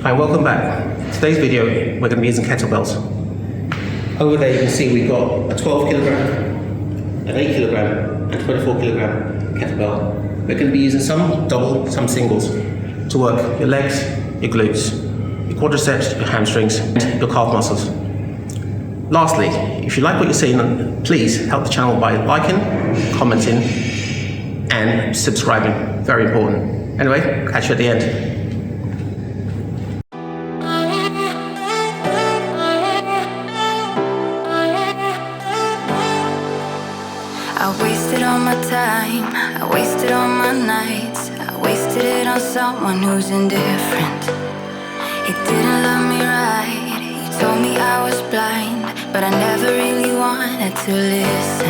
Hi, welcome back. Today's video, we're going to be using kettlebells. Over there you can see we've got a 12 kilogram, an 8 kilogram, and 24 kilogram kettlebell. We're going to be using some double, some singles to work your legs, your glutes, your quadriceps, your hamstrings, and your calf muscles. Lastly, if you like what you're seeing, please help the channel by liking, commenting, and subscribing. Very important. Anyway, catch you at the end. I wasted all my time, I wasted all my nights, I wasted it on someone who's indifferent. He didn't love me right, he told me I was blind, but I never really wanted to listen.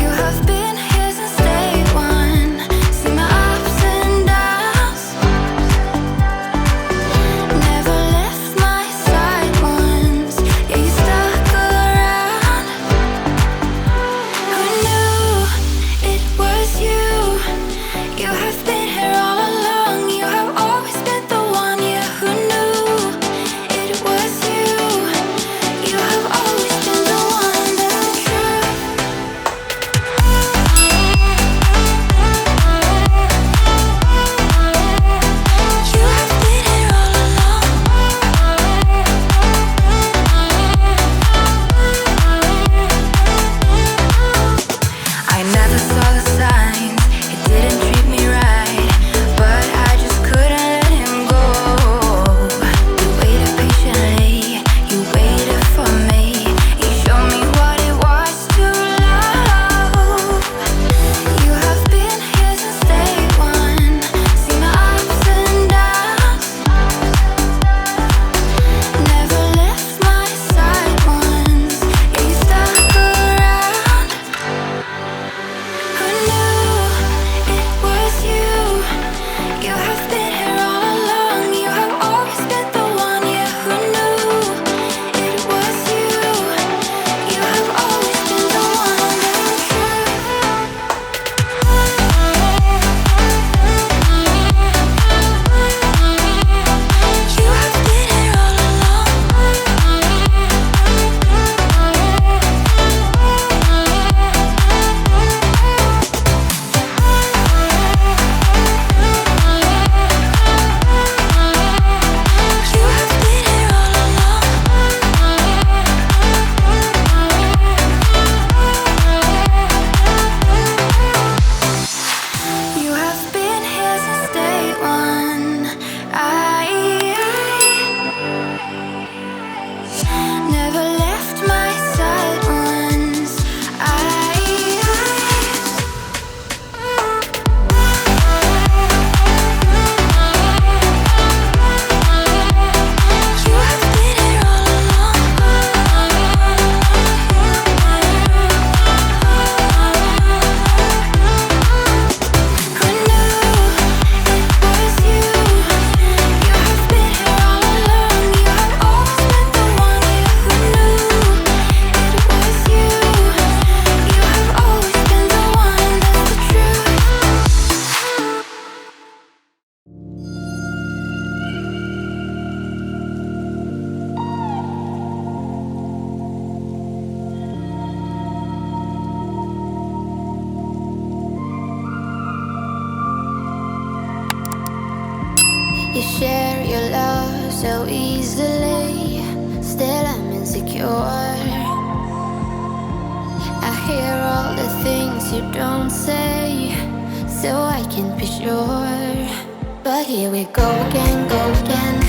You have been here since day one, see my ups and downs, never left my side once, yeah you stuck around. Who knew it was you? You have been here all along, you have always been the one, yeah who knew it was you? You have always been the one, that's the truth. You have been here all along. I never saw the signs, it didn't treat me right, but I just couldn't let him go. You waited patiently, you waited for me, you showed me what it was to love. You have been here since day one, see my ups and downs, never left my side once, yeah you stuck around. Who knew it was you? You have been here all along, you have always been the one, yeah who knew it was you? You have always been the one, that's the truth. You have been here all You have been here all You have been here since day one. I never left my side once. You have been here all Who knew it was you? You have been here all along, you have always been the one, yeah who knew it was you? You have always been the one, that's the truth. You share your love so easily, still I'm insecure. I hear all the things you don't say, so I can be sure. But here we go again, go again.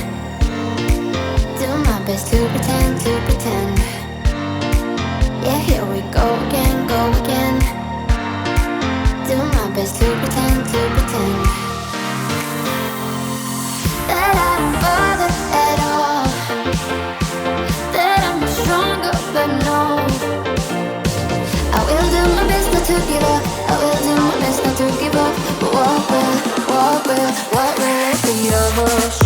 Do my best to pretend, to pretend. Yeah, here we go again, go again. Do my best to pretend, to pretend. That I don't bother at all, that I'm stronger, but no, I will do my best not to give up, I will do my best not to give up. But what will it be of us?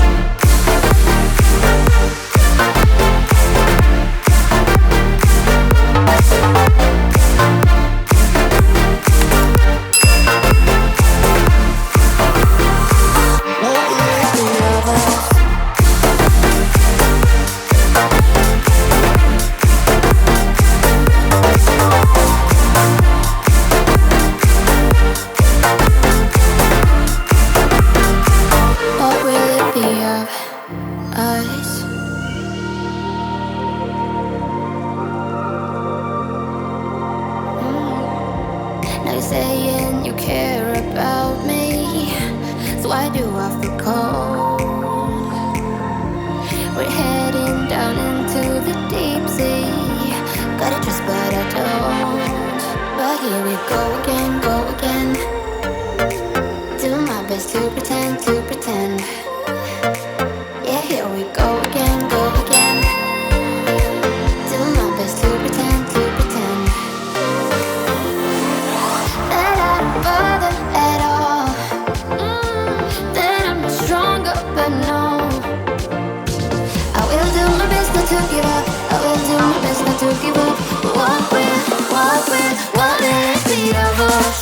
but no. I will do my best not to give up. I will do my best not to give up. But what will it be of us?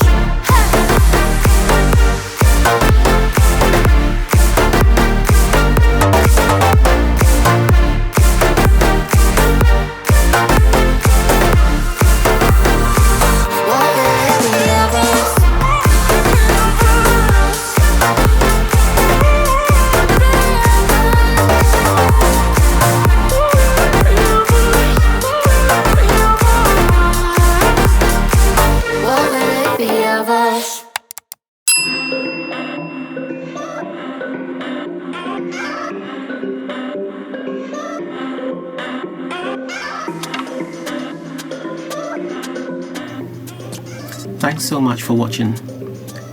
Thanks so much for watching.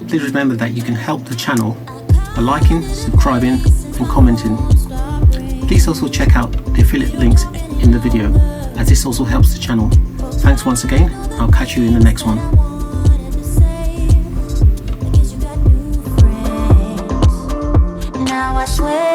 Please remember that you can help the channel by liking, subscribing and commenting. Please also check out the affiliate links in the video, as this also helps the channel. Thanks once again. I'll catch you in the next one. Now I swear